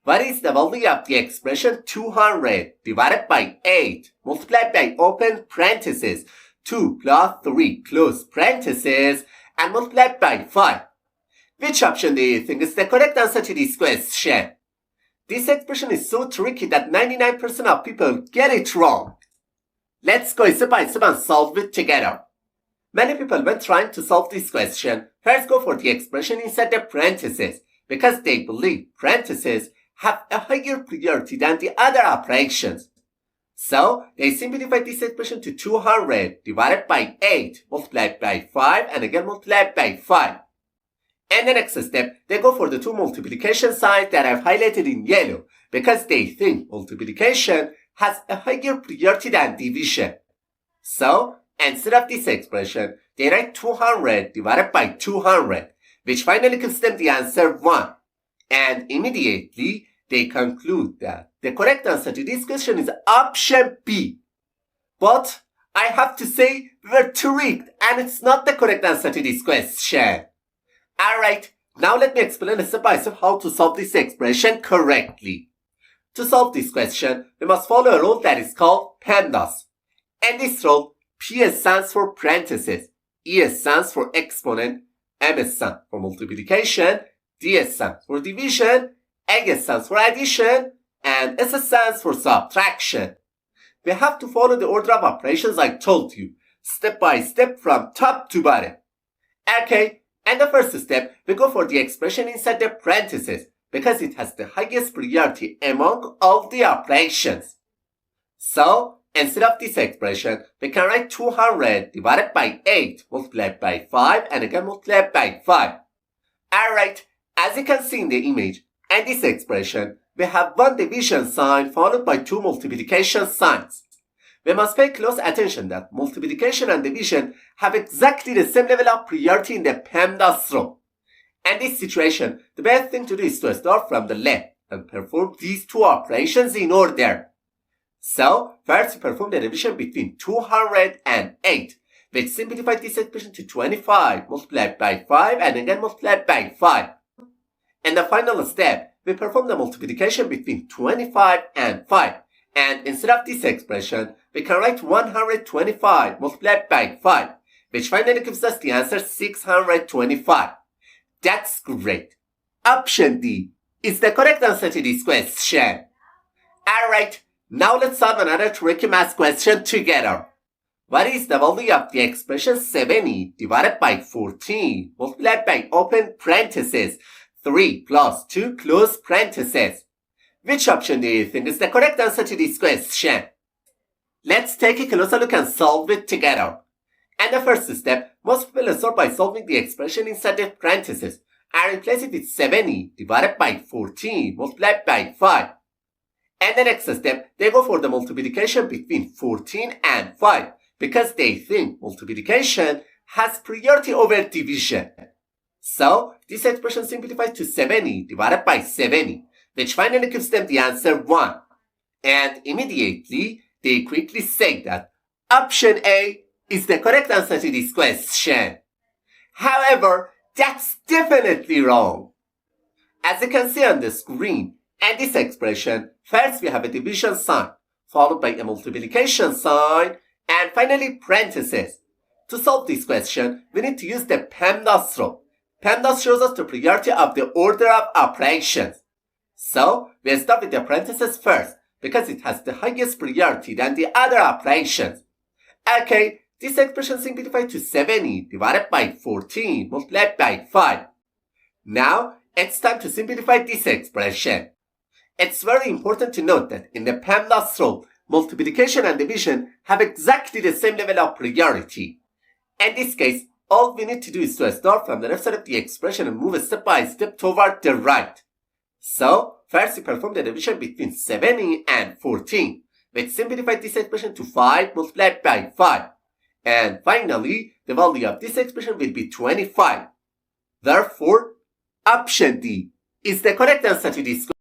What is the value of the expression 200 divided by 8 multiplied by open parenthesis 2 plus 3 close parenthesis and multiplied by 5? Which option do you think is the correct answer to this question? This expression is so tricky that 99% of people get it wrong. Let's go step by step and solve it together. Many people, when trying to solve this question, first go for the expression inside the parentheses because they believe parentheses have a higher priority than the other operations. So, they simplify this expression to 200 divided by 8 multiplied by 5 and again multiplied by 5. And the next step, they go for the two multiplication signs that I've highlighted in yellow because they think multiplication has a higher priority than division. So, instead of this expression, they write 200 divided by 200, which finally gives them the answer 1. And immediately, they conclude that the correct answer to this question is option B. But I have to say, we were tricked and it's not the correct answer to this question. Alright, now let me explain step by step how to solve this expression correctly. To solve this question, we must follow a rule that is called PEMDAS. In this rule, P stands for parentheses, E stands for exponent, M stands for multiplication, D stands for division, A stands for addition, and S stands for subtraction. We have to follow the order of operations I told you, step by step from top to bottom. Okay, and the first step, we go for the expression inside the parentheses because it has the highest priority among all the operations. So, instead of this expression, we can write 200 divided by 8 multiplied by 5 and again multiplied by 5. Alright, as you can see in the image, in this expression, we have one division sign followed by two multiplication signs. We must pay close attention that multiplication and division have exactly the same level of priority in the PEMDAS rule. In this situation, the best thing to do is to start from the left and perform these two operations in order. So, first we perform the division between 200 and 8, which simplifies this expression to 25 multiplied by 5 and again multiplied by 5. In the final step, we perform the multiplication between 25 and 5. And instead of this expression, we can write 125 multiplied by 5, which finally gives us the answer 625. That's great. Option D is the correct answer to this question. Alright, now let's solve another tricky math question together. What is the value of the expression 70 divided by 14 multiplied by open parentheses 3 plus 2 close parentheses? Which option do you think is the correct answer to this question? Let's take a closer look and solve it together. And the first step, most people start by solving the expression inside the parentheses and replace it with 70 divided by 14 multiplied by 5. And the next step, they go for the multiplication between 14 and 5 because they think multiplication has priority over division. So, this expression simplifies to 70 divided by 70, which finally gives them the answer 1. And immediately, they quickly say that option A is the correct answer to this question. However, that's definitely wrong. As you can see on the screen, in this expression, first we have a division sign, followed by a multiplication sign, and finally parentheses. To solve this question, we need to use the PEMDAS rule. PEMDAS shows us the priority of the order of operations. So, we start with the parentheses first, because it has the highest priority than the other operations. Okay, this expression simplifies to 70 divided by 14 multiplied by 5. Now, it's time to simplify this expression. It's very important to note that in the PEMDAS rule, multiplication and division have exactly the same level of priority. In this case, all we need to do is to start from the left side of the expression and move step by step toward the right. So, first we perform the division between 70 and 14, which simplifies this expression to 5 multiplied by 5. And finally, the value of this expression will be 25. Therefore, option D is the correct answer to this question.